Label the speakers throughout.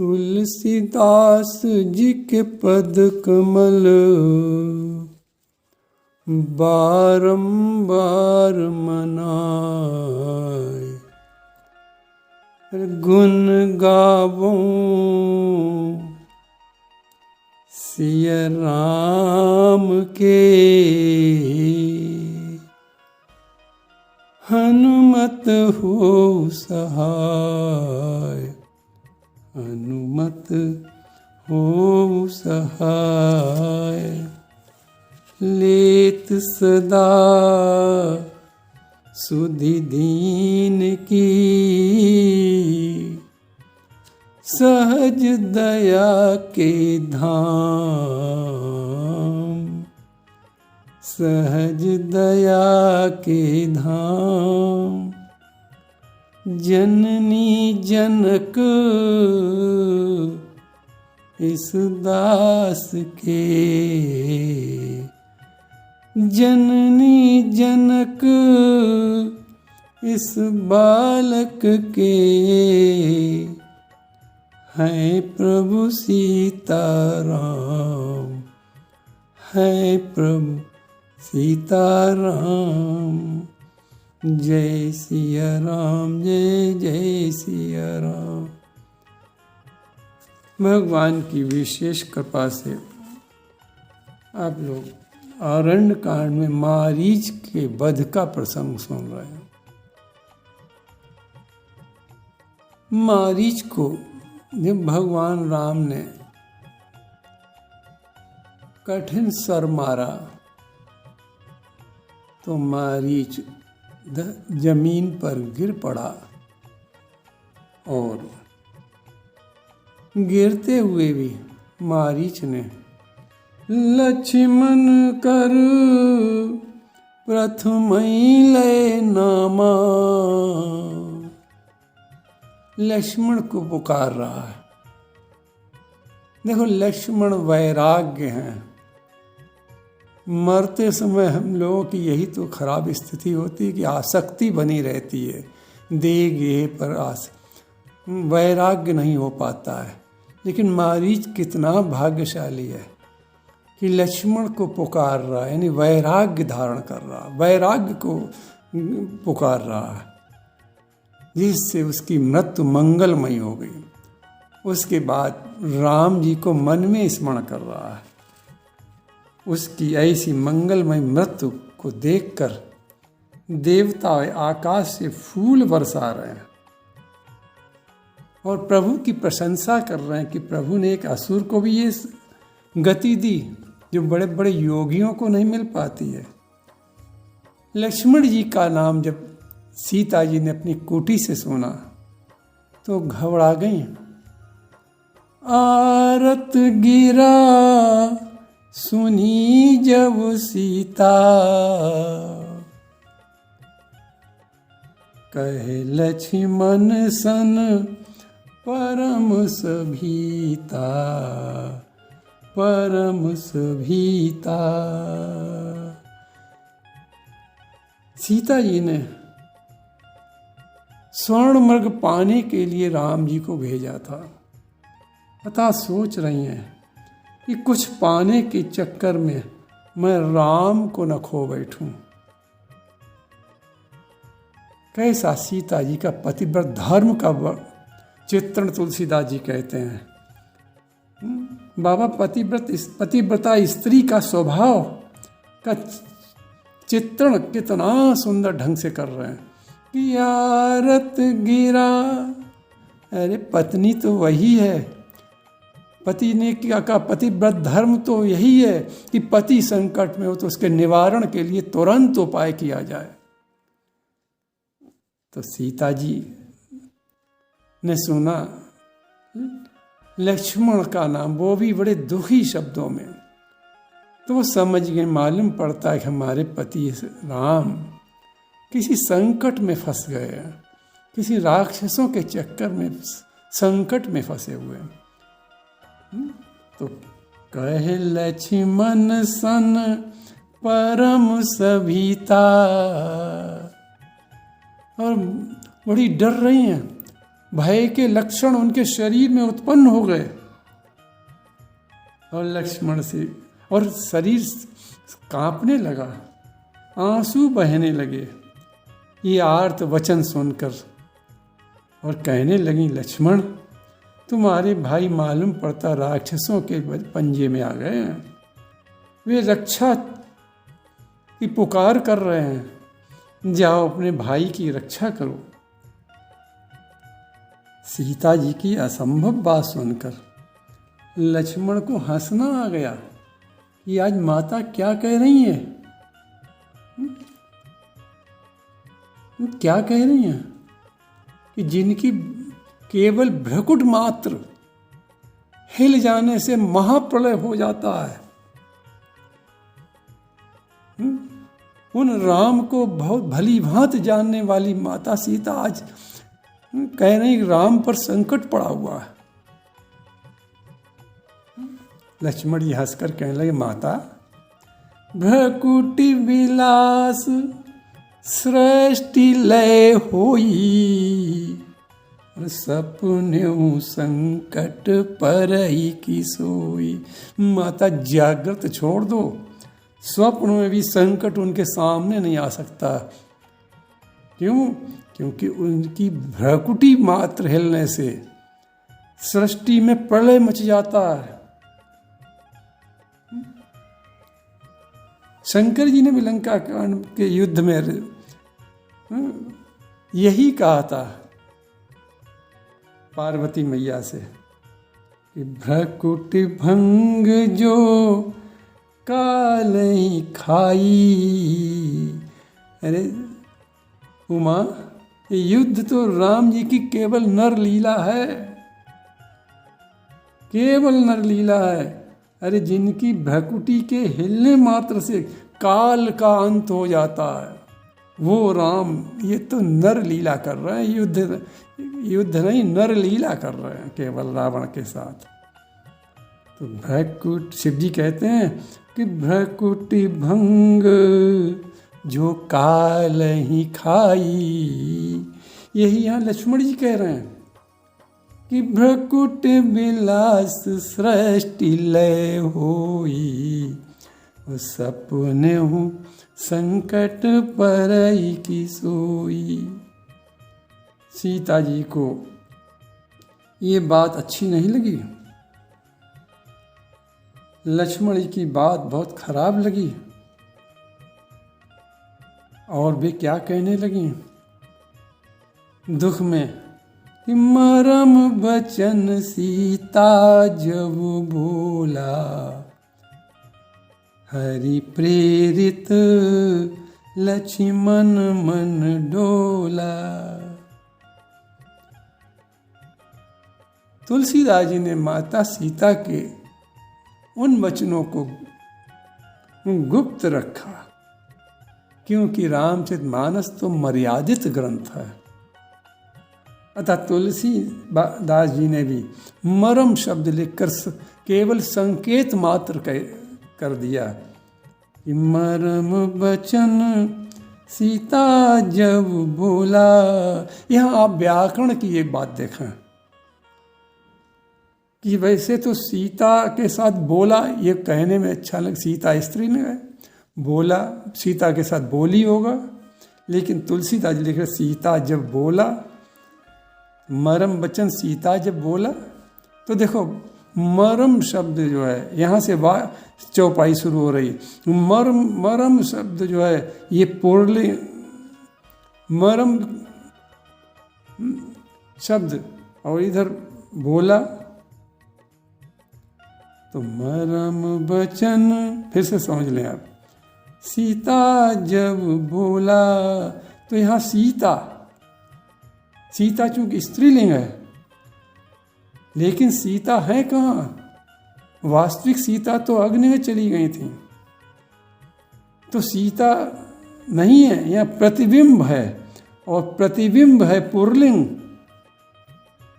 Speaker 1: तुलसीदास जी के पद कमल बारंबार मनाए। गुण गावों सिय राम के, हनुमत हो सहाय, हनुमत हो सहाय। लेत सदा सुधि दीन की, सहज दया के धाम, सहज दया के धाम। जननी जनक इस दास के, जननी जनक इस बालक के। हैं प्रभु सीताराम, हैं प्रभु सीताराम। जय सिया राम, जय जय सिया राम। भगवान की विशेष कृपा से आप लोग आरण्य कांड में मारीच के वध का प्रसंग सुन रहे हैं। मारीच को जब भगवान राम ने कठिन सर मारा तो मारीच जमीन पर गिर पड़ा और गिरते हुए भी मारीच ने लक्ष्मण कर प्रथमहि लय नामा, लक्ष्मण को पुकार रहा है। देखो लक्ष्मण वैराग्य हैं। मरते समय हम लोगों की यही तो खराब स्थिति होती है कि आसक्ति बनी रहती है, देह गेह पर वैराग्य नहीं हो पाता है। लेकिन मारीच कितना भाग्यशाली है कि लक्ष्मण को पुकार रहा है, यानी वैराग्य धारण कर रहा, वैराग्य को पुकार रहा है, जिससे उसकी मृत्यु मंगलमयी हो गई। उसके बाद राम जी को मन में स्मरण कर रहा है। उसकी ऐसी मंगलमय मृत्यु को देखकर देवता आकाश से फूल बरसा रहे हैं और प्रभु की प्रशंसा कर रहे हैं कि प्रभु ने एक असुर को भी ये गति दी जो बड़े बड़े योगियों को नहीं मिल पाती है। लक्ष्मण जी का नाम जब सीता जी ने अपनी कुटी से सुना तो घबरा गई। आरत गिरा सुनी जब सीता, कहे लक्ष्मण सन परम सभीता, परम सभीता। सीता जी ने स्वर्ण मृग पाने के लिए राम जी को भेजा था। अतः सोच रही हैं कि कुछ पाने के चक्कर में मैं राम को न खो बैठूं। कैसा सीता जी का पतिव्रत धर्म का चित्रण तुलसीदास जी कहते हैं। बाबा पतिव्रता स्त्री का स्वभाव का चित्रण कितना सुंदर ढंग से कर रहे हैं कि आरत गिरा, अरे पत्नी तो वही है। पति ने क्या कहा, पतिव्रत धर्म तो यही है कि पति संकट में हो तो उसके निवारण के लिए तुरंत उपाय किया जाए। तो सीता जी ने सुना लक्ष्मण का नाम, वो भी बड़े दुखी शब्दों में, तो वो समझ गए, मालूम पड़ता है कि हमारे पति राम किसी संकट में फंस गए हैं, किसी राक्षसों के चक्कर में संकट में फंसे हुए हैं। तो कहे लक्ष्मण सन परम सभीता, और बड़ी डर रही हैं भय के लक्षण उनके शरीर में उत्पन्न हो गए और लक्ष्मण से और शरीर कांपने लगा, आंसू बहने लगे ये आर्त वचन सुनकर, और कहने लगी, लक्ष्मण तुम्हारे भाई मालूम पड़ता राक्षसों के पंजे में आ गए हैं, वे रक्षा की पुकार कर रहे हैं, जाओ अपने भाई की रक्षा करो। सीता जी की असंभव बात सुनकर लक्ष्मण को हंसना आ गया कि आज माता क्या कह रही है, क्या कह रही हैं कि जिनकी केवल भ्रकुट मात्र हिल जाने से महाप्रलय हो जाता है, उन राम को बहुत भली भांति जानने वाली माता सीता आज कह रही राम पर संकट पड़ा हुआ है। लक्ष्मण जी हंसकर कहने लगे, माता भ्रकुटि विलास सृष्टि लय होई, सपने संकट परई की सोई। माता जागृत छोड़ दो, स्वप्न में भी संकट उनके सामने नहीं आ सकता। क्यों? क्योंकि उनकी भ्रकुटी मात्र हिलने से सृष्टि में प्रलय मच जाता है। शंकर जी ने भी लंका कांड के युद्ध में यही कहा था पार्वती मैया से कि भ्रकुटि भंग जो काल ही खाई। अरे उमा, ये युद्ध तो राम जी की केवल नर लीला है, केवल नर लीला है। अरे जिनकी भ्रकुटी के हिलने मात्र से काल का अंत हो जाता है, वो राम ये तो नर लीला कर रहे हैं, युद्ध नहीं नर लीला कर रहे हैं केवल रावण के साथ। तो भ्रकुट शिव जी कहते हैं कि भ्रकुटि भंग जो काल ही खाई। यही यहाँ लक्ष्मण जी कह रहे हैं कि भ्रकुट विलास सृष्टि लय होई, सपने हूँ संकट परई की सोई। सीता जी को ये बात अच्छी नहीं लगी, लक्ष्मण जी की बात बहुत खराब लगी, और वे क्या कहने लगी दुख में कि मरम बचन सीता जब बोला, हरि प्रेरित लक्ष्मण मन डोला। तुलसीदास जी ने माता सीता के उन वचनों को गुप्त रखा, क्योंकि रामचरितमानस तो मर्यादित ग्रंथ है। अतः तुलसीदास जी ने भी मरम शब्द लिखकर केवल संकेत मात्र कर दिया कि मरम बचन सीता जब बोला। यहाँ आप व्याकरण की एक बात देखें कि वैसे तो सीता के साथ बोला ये कहने में अच्छा लग, सीता स्त्री ने बोला, सीता के साथ बोली होगा, लेकिन तुलसीदास जी लिख रहे सीता जब बोला, मरम वचन सीता जब बोला। तो देखो मरम शब्द जो है यहाँ से चौपाई शुरू हो रही, मरम शब्द जो है ये पुरलिंग, मरम शब्द और इधर बोला, तो मरम वचन फिर से समझ लें आप, सीता जब बोला, तो यहाँ सीता चूंकि स्त्रीलिंग है, लेकिन सीता है कहाँ? वास्तविक सीता तो अग्नि में चली गई थी, तो सीता नहीं है, यहाँ प्रतिबिंब है, और प्रतिबिंब है पुरलिंग,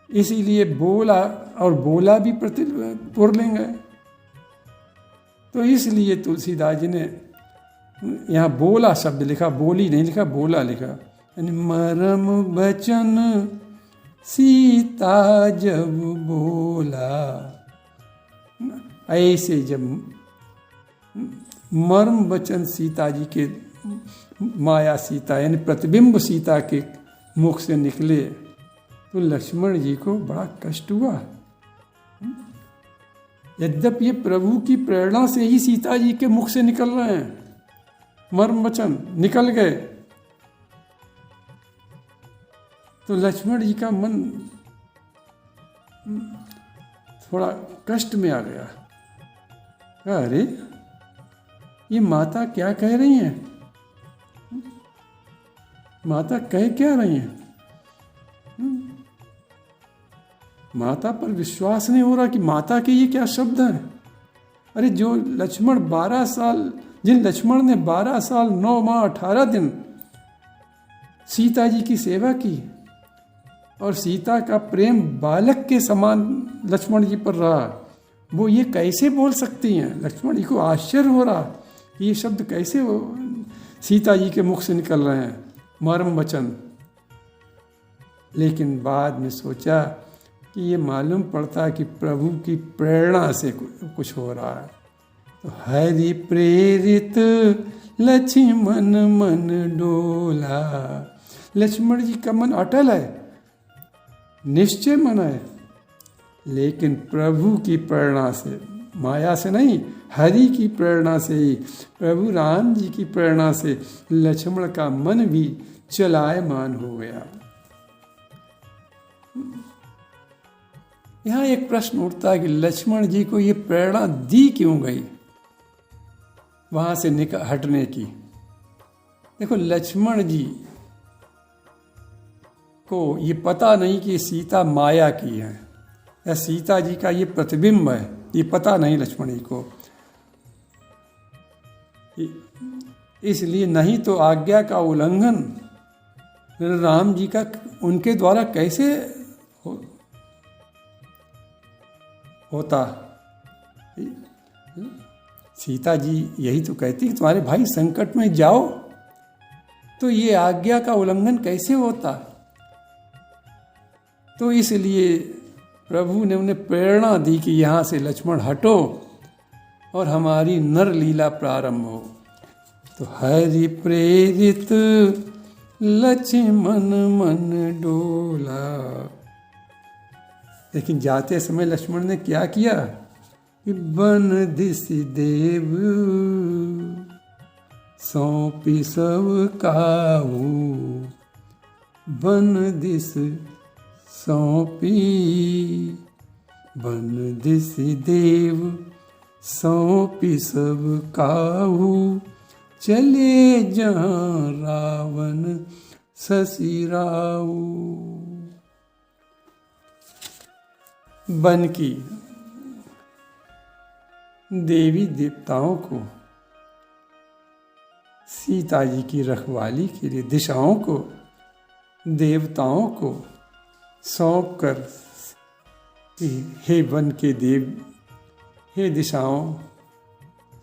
Speaker 1: इसीलिए बोला, और बोला भी पुरलिंग है। तो इसलिए तुलसीदास जी ने यहाँ बोला शब्द लिखा, बोली नहीं लिखा, बोला लिखा। यानी मरम वचन सीता जब बोला, ऐसे जब मर्म वचन सीता जी के, माया सीता यानी प्रतिबिंब सीता के मुख से निकले तो लक्ष्मण जी को बड़ा कष्ट हुआ। यद्यपि ये प्रभु की प्रेरणा से ही सीता जी के मुख से निकल रहे हैं, मर्म वचन निकल गए, तो लक्ष्मण जी का मन थोड़ा कष्ट में आ गया। अरे ये माता क्या कह रही हैं, माता कह क्या रही हैं? माता पर विश्वास नहीं हो रहा कि माता के ये क्या शब्द हैं। अरे जो लक्ष्मण 12 साल, जिन लक्ष्मण ने 12 साल 9 माह 18 दिन सीता जी की सेवा की और सीता का प्रेम बालक के समान लक्ष्मण जी पर रहा, वो ये कैसे बोल सकती हैं? लक्ष्मण जी को आश्चर्य हो रहा कि ये शब्द कैसे सीता जी के मुख से निकल रहे हैं, मर्म वचन। लेकिन बाद में सोचा कि ये मालूम पड़ता है कि प्रभु की प्रेरणा से कुछ हो रहा है। तो हरि प्रेरित लक्ष्मण मन डोला, लक्ष्मण जी का मन अटल है, निश्चय मन है, लेकिन प्रभु की प्रेरणा से, माया से नहीं, हरि की प्रेरणा से ही, प्रभु राम जी की प्रेरणा से लक्ष्मण का मन भी चलायमान हो गया। यहाँ एक प्रश्न उठता है कि लक्ष्मण जी को ये प्रेरणा दी क्यों गई वहां से हटने की? देखो, लक्ष्मण जी को ये पता नहीं कि सीता माया की है या सीता जी का ये प्रतिबिंब है, ये पता नहीं लक्ष्मण जी को। इसलिए नहीं तो आज्ञा का उल्लंघन राम जी का उनके द्वारा कैसे होता। सीता जी यही तो कहती कि तुम्हारे भाई संकट में जाओ, तो ये आज्ञा का उल्लंघन कैसे होता। तो इसलिए प्रभु ने उन्हें प्रेरणा दी कि यहाँ से लक्ष्मण हटो और हमारी नर लीला प्रारंभ हो। तो हरि प्रेरित लक्ष्मण मन डोला। लेकिन जाते समय लक्ष्मण ने क्या किया कि बन दिस देव सौंपी सब काहू, बन दिस सौंपी, बन दिस देव सौंपी सब काहू, चले जहाँ रावण ससिराऊ। बन की देवी देवताओं को सीता जी की रखवाली के लिए, दिशाओं को, देवताओं को सौंप कर, हे वन के देव, हे दिशाओं,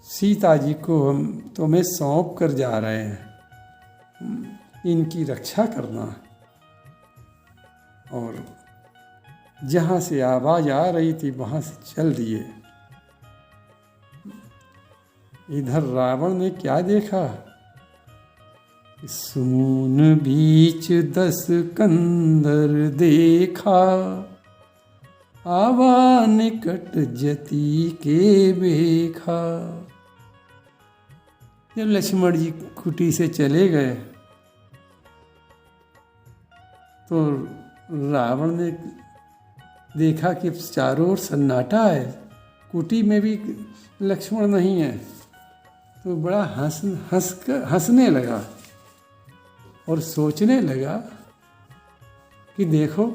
Speaker 1: सीता जी को हम तुम्हें सौंप कर जा रहे हैं, इनकी रक्षा करना। और जहाँ से आवाज आ रही थी वहाँ से चल दिए। इधर रावण ने क्या देखा, सून बीच 10 कंदर देखा, आवा निकट जति के बेखा। जब लक्ष्मण जी कुटी से चले गए तो रावण ने देखा कि चारों ओर सन्नाटा है, कुटी में भी लक्ष्मण नहीं है, तो बड़ा हंसने लगा और सोचने लगा कि देखो,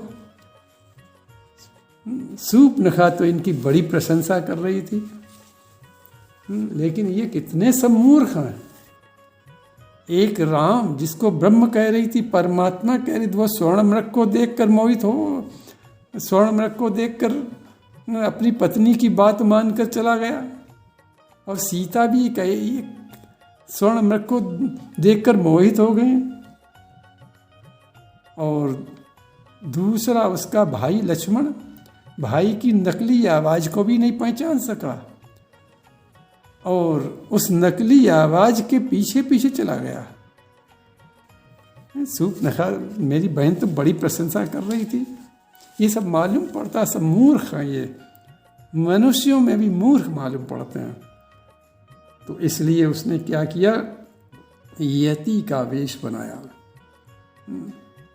Speaker 1: सूर्पनखा तो इनकी बड़ी प्रशंसा कर रही थी, लेकिन ये कितने सब मूर्ख हैं। एक राम जिसको ब्रह्म कह रही थी, परमात्मा कह रही थी, वो स्वर्ण मृग को देखकर मोहित हो, स्वर्ण मृग को देखकर अपनी पत्नी की बात मानकर चला गया। और सीता भी कहे स्वर्ण मृग को देखकर मोहित हो गए। और दूसरा उसका भाई लक्ष्मण भाई की नकली आवाज को भी नहीं पहचान सका और उस नकली आवाज के पीछे पीछे चला गया। शूर्पणखा, मेरी बहन तो बड़ी प्रशंसा कर रही थी। ये सब मालूम पड़ता, सब मूर्ख हैं, ये मनुष्यों में भी मूर्ख मालूम पड़ते हैं। तो इसलिए उसने क्या किया, यति का वेश बनाया।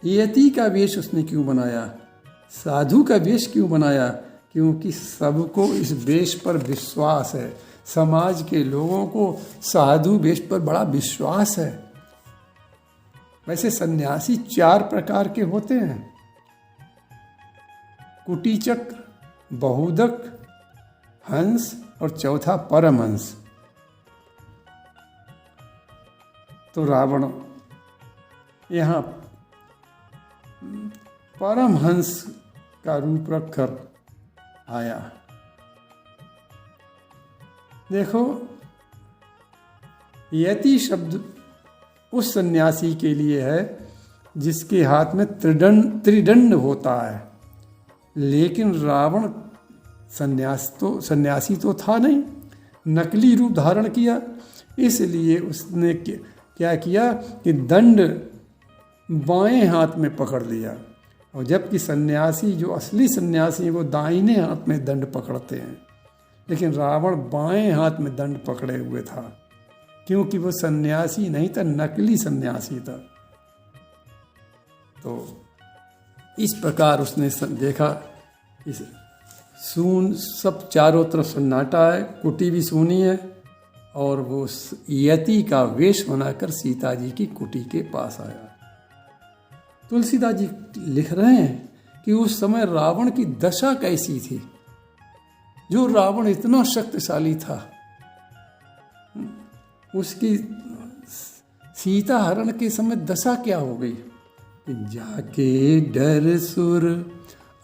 Speaker 1: यति का वेश उसने क्यों बनाया, साधु का वेश क्यों बनाया? क्योंकि सबको इस वेश पर विश्वास है। समाज के लोगों को साधु वेश पर बड़ा विश्वास है। वैसे सन्यासी 4 प्रकार के होते हैं, कुटीचक्र, बहुदक, हंस और चौथा परमहंस। तो रावण यहाँ परमहंस का रूप रखकर आया। देखो, यति शब्द उस सन्यासी के लिए है जिसके हाथ में त्रिदंड होता है। लेकिन रावण सन्यासी तो था नहीं, नकली रूप धारण किया। इसलिए उसने क्या किया कि दंड बाएं हाथ में पकड़ लिया, और जबकि सन्यासी, जो असली सन्यासी हैं, वो दाहिने हाथ में दंड पकड़ते हैं। लेकिन रावण बाएं हाथ में दंड पकड़े हुए था, क्योंकि वो सन्यासी नहीं था, नकली सन्यासी था। तो इस प्रकार उसने देखा, इस सब चारों तरफ सन्नाटा है, कुटी भी सूनी है, और वो यति का वेश बनाकर सीता जी की कुटी के पास आया। तुलसीदास जी लिख रहे हैं कि उस समय रावण की दशा कैसी थी। जो रावण इतना शक्तिशाली था, उसकी सीता हरण के समय दशा क्या हो गई। जाके डर सुर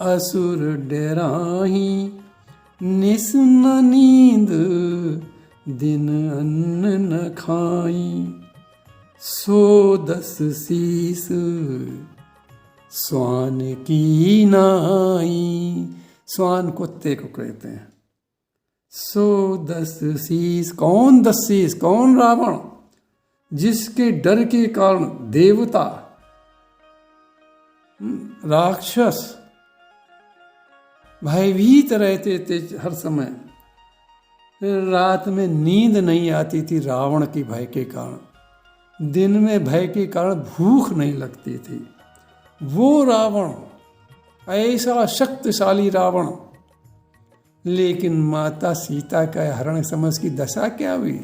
Speaker 1: असुर डराही, निस न नींद दिन अन्न न खाई, सो 10 शीस स्वान की नाई। स्वान कुत्ते को कहते हैं। सो 10 शीस, कौन 10 शीस, कौन रावण, जिसके डर के कारण देवता, राक्षस भयभीत रहते थे हर समय। रात में नींद नहीं आती थी रावण की भय के कारण, दिन में भय के कारण भूख नहीं लगती थी। वो रावण, ऐसा शक्तिशाली रावण, लेकिन माता सीता का हरण समय उसकी दशा क्या हुई।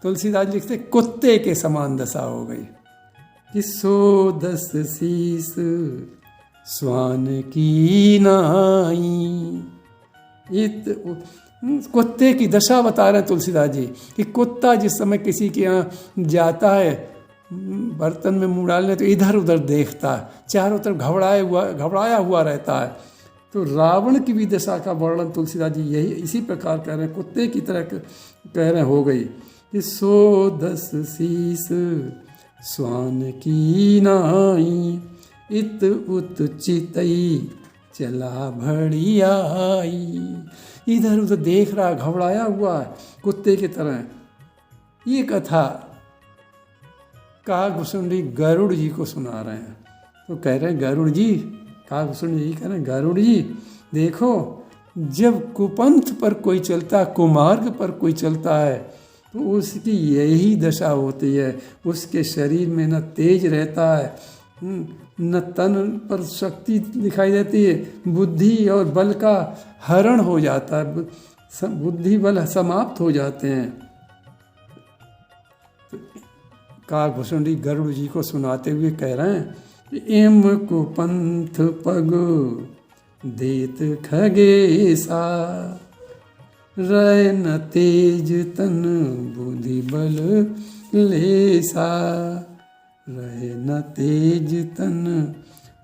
Speaker 1: तुलसीदास लिखते कुत्ते के समान दशा हो गई कि सो 10 शीस स्वान की नाई। कुत्ते की दशा बता रहे हैं तुलसीदास जी कि कुत्ता जिस समय किसी के यहाँ जाता है बर्तन में मुंह डालने, तो इधर उधर देखता है, चारों तरफ घबराया हुआ रहता है। तो रावण की भी दशा का वर्णन तुलसीदास जी यही इसी प्रकार कह रहे हैं, कुत्ते की तरह कह रहे हो गई कि सो 10 शीस स्वान की नाई, इत उत चितई चला भड़ियाई। इधर उधर देख रहा, घबराया हुआ है कुत्ते की तरह। ये कथा काकभूषुंडी गरुड़ जी को सुना रहे हैं। तो कह रहे हैं गरुड़ जी, काकभूषुंडी जी कह रहे हैं गरुड़ जी देखो, जब कुपंथ पर कोई चलता, कुमार्ग पर कोई चलता है, तो उसकी यही दशा होती है। उसके शरीर में न तेज रहता है, न तन पर शक्ति दिखाई देती है, बुद्धि और बल का हरण हो जाता है, बुद्धि बल समाप्त हो जाते हैं। काकभूषुंडी गरुड़ जी को सुनाते हुए कह रहे हैं, एम को पंथ पग देत खगेसा, रय न तेज तन बुद्धि बल लेसा, रहे न तेज तन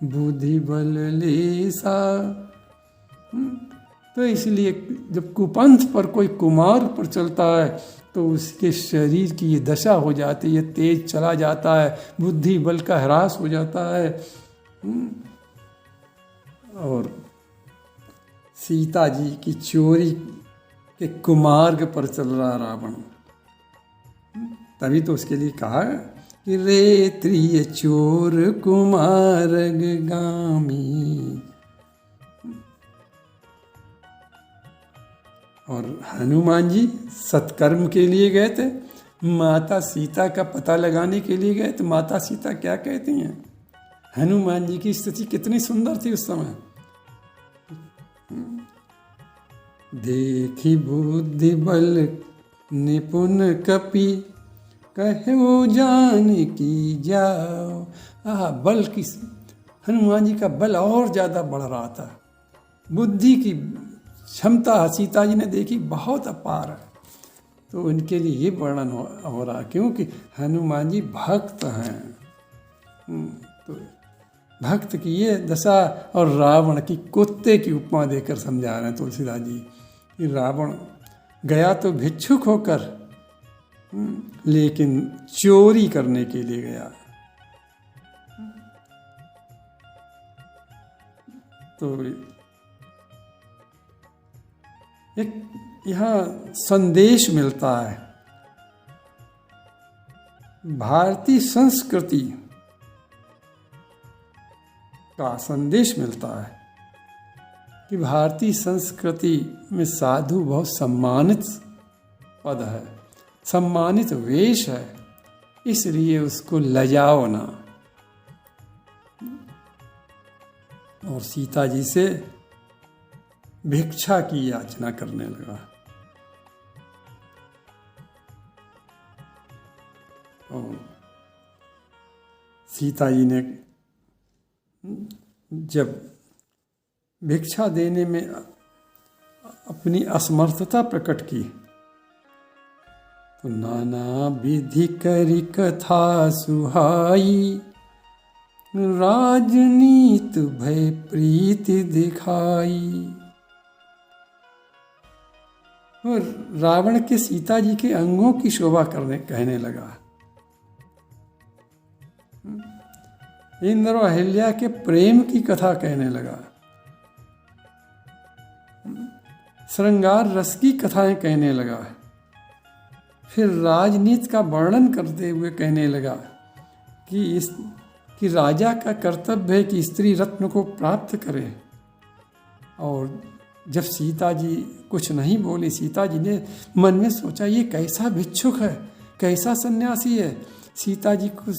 Speaker 1: बुद्धि बल लेसा। तो इसलिए जब कुपंथ पर कोई कुमार्ग पर चलता है तो उसके शरीर की ये दशा हो जाती है, तेज चला जाता है, बुद्धि बल का ह्रास हो जाता है। और सीता जी की चोरी के कुमार्ग पर चल रहा रावण। तभी तो उसके लिए कहा कि रे त्रिय चोर कुमार्ग गामी। और हनुमान जी सत्कर्म के लिए गए थे, माता सीता का पता लगाने के लिए गए। तो माता सीता क्या कहती हैं? हनुमान जी की स्थिति कितनी सुंदर थी उस समय। देखी बुद्धि बल निपुण कपि, कहो जान की जाओ। बल की, हनुमान जी का बल और ज्यादा बढ़ रहा था। बुद्धि की क्षमता सीता जी ने देखी बहुत अपार है। तो उनके लिए ये वर्णन हो रहा, क्योंकि हनुमान जी भक्त हैं। तो भक्त की ये दशा, और रावण की कुत्ते की उपमा देकर समझा रहे हैं तुलसीदास जी कि रावण गया तो भिक्षुक होकर, लेकिन चोरी करने के लिए गया। तो एक यहाँ संदेश मिलता है, भारतीय संस्कृति का संदेश मिलता है कि भारतीय संस्कृति में साधु बहुत सम्मानित पद है, सम्मानित वेश है, इसलिए उसको लजाओ ना। और सीता जी से भिक्षा की याचना करने लगा। और सीता जी ने जब भिक्षा देने में अपनी असमर्थता प्रकट की, तो नाना विधि करी कथा सुहाई, राजनीत भय प्रीति दिखाई। और रावण के सीता जी के अंगों की शोभा करने कहने लगा। इंद्र और अहिल्या के प्रेम की कथा कहने लगा। श्रृंगार रस की कथाएं कहने लगा। फिर राजनीति का वर्णन करते हुए कहने लगा कि राजा का कर्तव्य है कि स्त्री रत्न को प्राप्त करे। और जब सीता जी कुछ नहीं बोली, सीता जी ने मन में सोचा ये कैसा भिक्षुक है, कैसा सन्यासी है, सीता जी को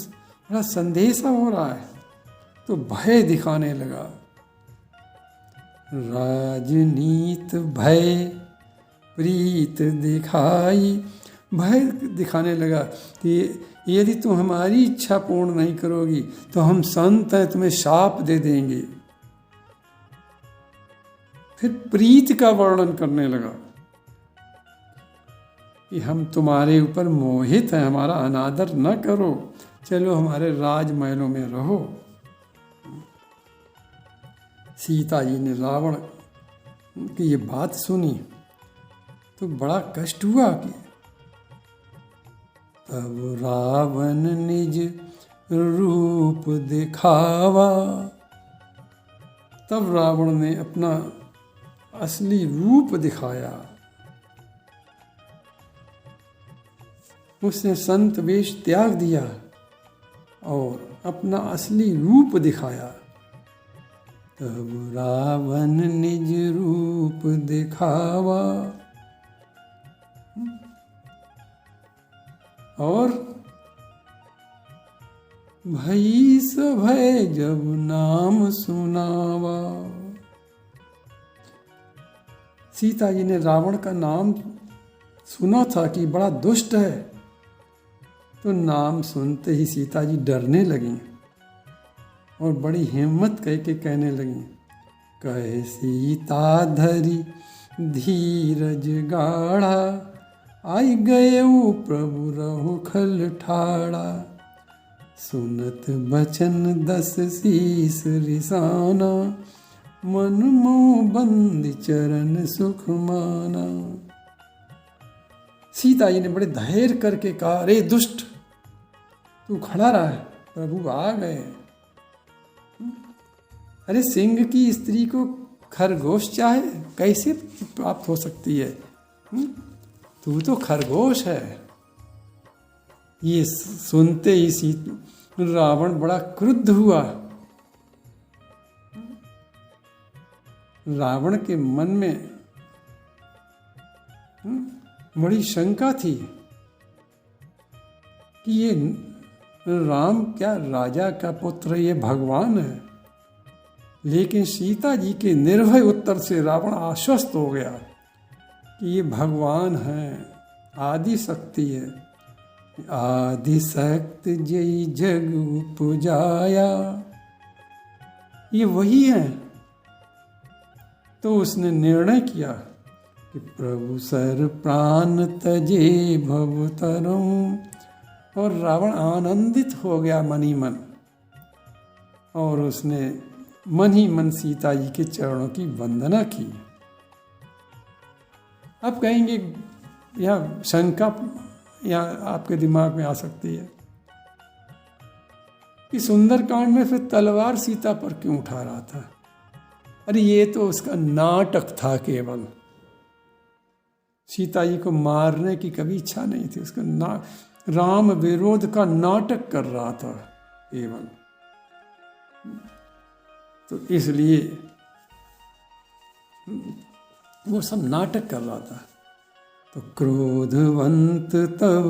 Speaker 1: बड़ा संदेशा हो रहा है। तो भय दिखाने लगा। राजनीत भय प्रीत दिखाई, भय दिखाने लगा कि यदि तुम हमारी इच्छा पूर्ण नहीं करोगी तो हम संत हैं, तुम्हें शाप दे देंगे। फिर प्रीत का वर्णन करने लगा कि हम तुम्हारे ऊपर मोहित हैं, हमारा अनादर न करो, चलो हमारे राजमहलों में रहो। सीता जी ने रावण की ये बात सुनी तो बड़ा कष्ट हुआ कि तब रावण निज रूप दिखावा। तब रावण ने अपना असली रूप दिखाया। उसने संत वेश त्याग दिया और अपना असली रूप दिखाया। तब रावण निज रूप दिखावा। और भई सभय जब नाम सुनावा। सीता जी ने रावण का नाम सुना था कि बड़ा दुष्ट है, तो नाम सुनते ही सीता जी डरने लगी और बड़ी हिम्मत कह के कहने लगी, कहे सीता धरी धीरज गाढ़ा, आई गए प्रभु रहु खल ठाड़ा। सुनत बचन दस शीस रिसाना, मन मोह बंद चरण सुख माना। सीता जी ने बड़े धैर्य करके कहा, अरे दुष्ट तू खड़ा रहा है, प्रभु आ गए। अरे सिंह की स्त्री को खरगोश चाहे, कैसे प्राप्त हो सकती है? तू तो खरगोश है। ये सुनते ही रावण बड़ा क्रुद्ध हुआ। रावण के मन में बड़ी शंका थी कि ये राम क्या राजा का पुत्र, ये भगवान है। लेकिन सीता जी के निर्भय उत्तर से रावण आश्वस्त हो गया कि ये भगवान है, आदि शक्ति है। आदि शक्ति जय जग उपजाया, ये वही है। तो उसने निर्णय किया कि प्रभु सर प्राण तजे भवतरम। और रावण आनंदित हो गया मन ही मन, और उसने मन ही मन सीता जी के चरणों की वंदना की। अब कहेंगे यह शंका यहाँ आपके दिमाग में आ सकती है कि सुंदरकांड में फिर तलवार सीता पर क्यों उठा रहा था? अरे ये तो उसका नाटक था केवल। सीता जी को मारने की कभी इच्छा नहीं थी। उसका राम विरोध का नाटक कर रहा था केवल। तो इसलिए वो सब नाटक कर रहा था। तो क्रोधवंत तब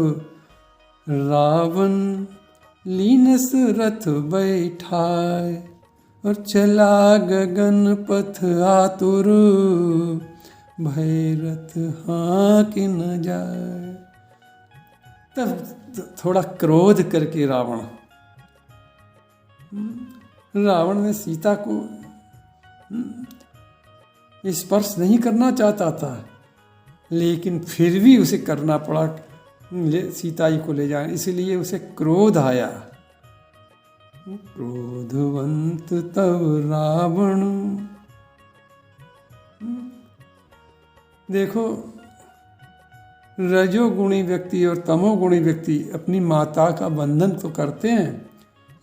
Speaker 1: रावण लीनस रथ बैठाए, और चला गगन पथ आतुर, भय रथ हाँक न जाए। तब थोड़ा क्रोध करके रावण ने सीता को स्पर्श नहीं करना चाहता था, लेकिन फिर भी उसे करना पड़ा सीता जी को ले जाए, इसलिए उसे क्रोध आया। क्रोधवंत तब रावण। देखो, रजोगुणी व्यक्ति और तमोगुणी व्यक्ति अपनी माता का बंधन तो करते हैं,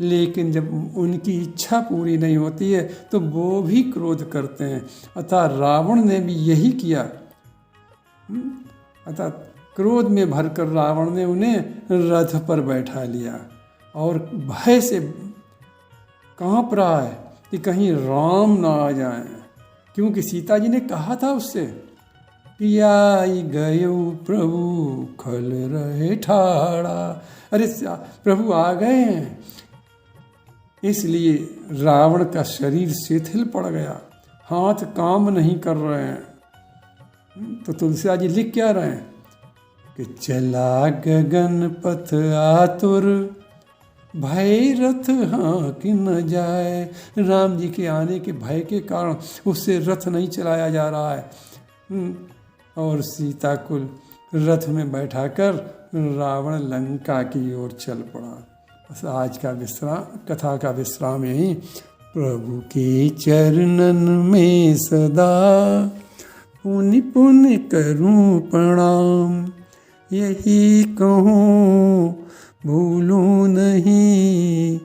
Speaker 1: लेकिन जब उनकी इच्छा पूरी नहीं होती है तो वो भी क्रोध करते हैं। अतः रावण ने भी यही किया। अतः क्रोध में भरकर रावण ने उन्हें रथ पर बैठा लिया और भय से कांप रहा है कि कहीं राम ना आ जाए, क्योंकि सीता जी ने कहा था उससे कि आई गयो प्रभु खल रहे ठाड़ा। अरे प्रभु आ गए हैं। इसलिए रावण का शरीर शिथिल पड़ गया, हाथ काम नहीं कर रहे हैं। तो तुलसीदास जी लिख क्या रहे हैं कि चला गगन पथ आतुर, भय रथ हाँक न जाए। राम जी के आने के भय के कारण उससे रथ नहीं चलाया जा रहा है। और सीता को रथ में बैठाकर रावण लंका की ओर चल पड़ा। बस आज का कथा का विश्राम यही। प्रभु के चरणन में सदा पुण्य पुण्य करूं प्रणाम, यही कहूँ भूलूं नहीं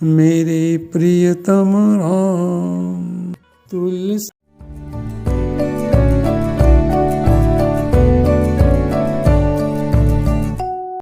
Speaker 1: मेरे प्रियतम राम। तुलसी